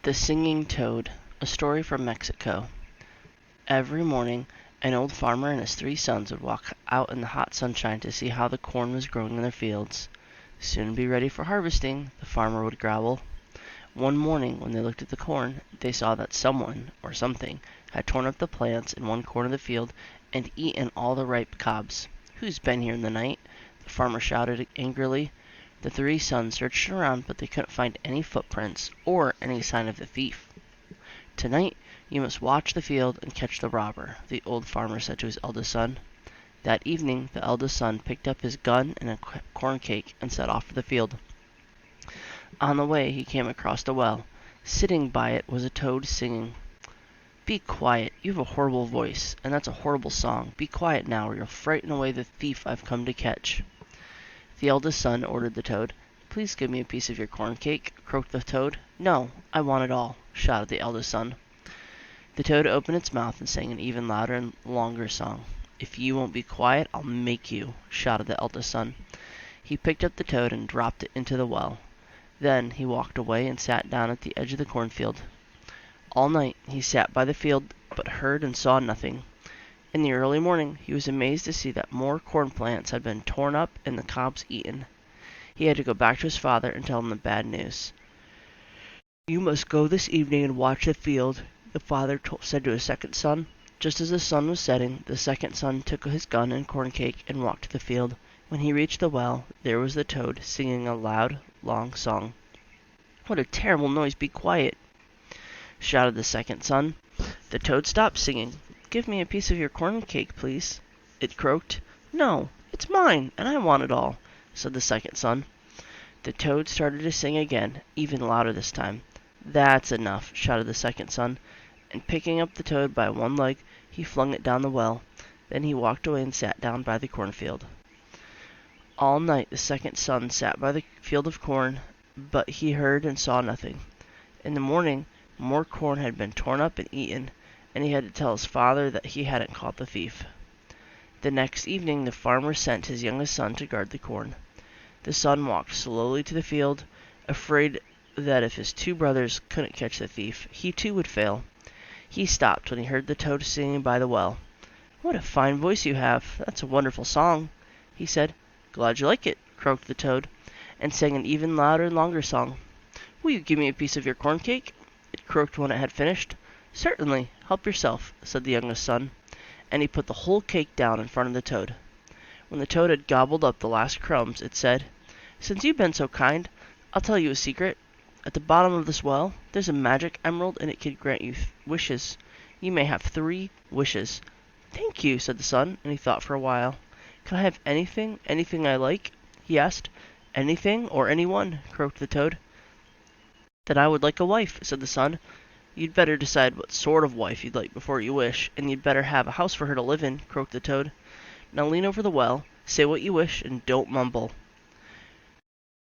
The Singing Toad, a story from Mexico. Every morning, an old farmer and his 3 sons would walk out in the hot sunshine to see how the corn was growing in their fields. Soon be ready for harvesting, the farmer would growl. One morning, when they looked at the corn, they saw that someone, or something, had torn up the plants in one corner of the field and eaten all the ripe cobs. "Who's been here in the night?" the farmer shouted angrily. The 3 sons searched around, but they couldn't find any footprints or any sign of the thief. "Tonight you must watch the field and catch the robber," the old farmer said to his eldest son. That evening the eldest son picked up his gun and a corn cake and set off for the field. On the way he came across a well. Sitting by it was a toad singing. "Be quiet, you have a horrible voice, and that's a horrible song. Be quiet now, or you'll frighten away the thief I've come to catch." The eldest son ordered the toad. "Please give me a piece of your corn cake," croaked the toad. "No, I want it all," shouted the eldest son. The toad opened its mouth and sang an even louder and longer song. "If you won't be quiet, I'll make you," shouted the eldest son. He picked up the toad and dropped it into the well. Then he walked away and sat down at the edge of the cornfield. All night he sat by the field, but heard and saw nothing. In the early morning he was amazed to see that more corn plants had been torn up and the cobs eaten. He had to go back to his father and tell him the bad news. "You must go this evening and watch the field," the father said to his second son. Just as the sun was setting, the second son took his gun and corn cake and walked to the field. When he reached the well, there was the toad singing a loud, long song. "What a terrible noise! Be quiet!" shouted the second son. The toad stopped singing. "Give me a piece of your corn cake, please," it croaked. "No, it's mine, and I want it all," said the second son. The toad started to sing again, even louder this time. "That's enough," shouted the second son, and picking up the toad by one leg, he flung it down the well. Then he walked away and sat down by the cornfield. All night the second son sat by the field of corn, but he heard and saw nothing. In the morning more corn had been torn up and eaten, and he had to tell his father that he hadn't caught the thief. The next evening the farmer sent his youngest son to guard the corn. The son walked slowly to the field, afraid that if his 2 brothers couldn't catch the thief, he too would fail. He stopped when he heard the toad singing by the well. "What a fine voice you have! That's a wonderful song," he said. "Glad you like it," croaked the toad, and sang an even louder and longer song. "Will you give me a piece of your corn cake?" it croaked when it had finished. "Certainly, help yourself," said the youngest son, and he put the whole cake down in front of the toad. When the toad had gobbled up the last crumbs, it said, "Since you've been so kind, I'll tell you a secret. At the bottom of this well, there's a magic emerald, and it can grant you wishes. You may have 3 wishes." "Thank you," said the son, and he thought for a while. "Can I have anything I like?" he asked. "Anything or anyone," croaked the toad. "Then I would like a wife," said the son. "You'd better decide what sort of wife you'd like before you wish, and you'd better have a house for her to live in," croaked the toad. "Now lean over the well, say what you wish, and don't mumble."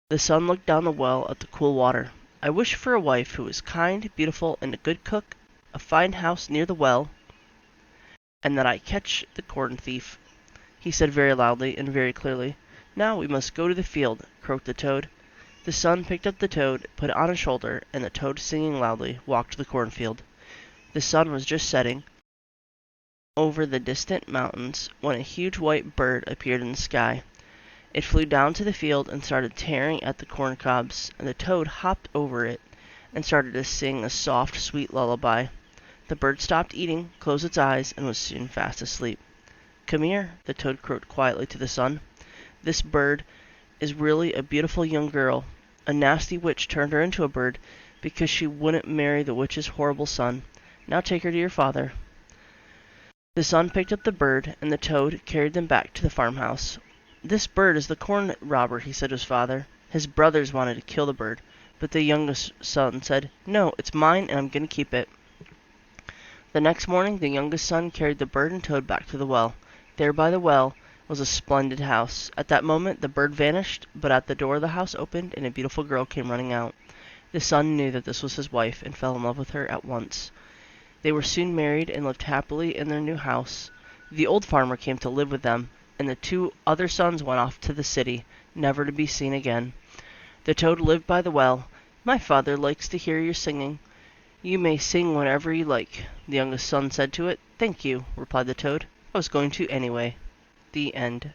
The son looked down the well at the cool water. "I wish for a wife who is kind, beautiful, and a good cook, a fine house near the well, and that I catch the corn thief," he said very loudly and very clearly. "Now we must go to the field," croaked the toad. The son picked up the toad, put it on his shoulder, and the toad, singing loudly, walked to the cornfield. The sun was just setting over the distant mountains when a huge white bird appeared in the sky. It flew down to the field and started tearing at the corn cobs, and the toad hopped over it and started to sing a soft, sweet lullaby. The bird stopped eating, closed its eyes, and was soon fast asleep. "Come here," the toad croaked quietly to the sun. "This bird is really a beautiful young girl. A nasty witch turned her into a bird because she wouldn't marry the witch's horrible son. Now take her to your father." The son picked up the bird, and the toad carried them back to the farmhouse. "This bird is the corn robber," he said to his father. His brothers wanted to kill the bird, but the youngest son said, "No, it's mine, and I'm going to keep it." The next morning the youngest son carried the bird and toad back to the well. There by the well was a splendid house. At that moment the bird vanished, but at the door of the house opened, and a beautiful girl came running out. The son knew that this was his wife, and fell in love with her at once. They were soon married and lived happily in their new house. The old farmer came to live with them, and the 2 other sons went off to the city, never to be seen again. The toad lived by the well. "My father likes to hear your singing. "You may sing whenever you like," the youngest son said to it. "Thank you," replied the toad. "I was going to anyway." The end.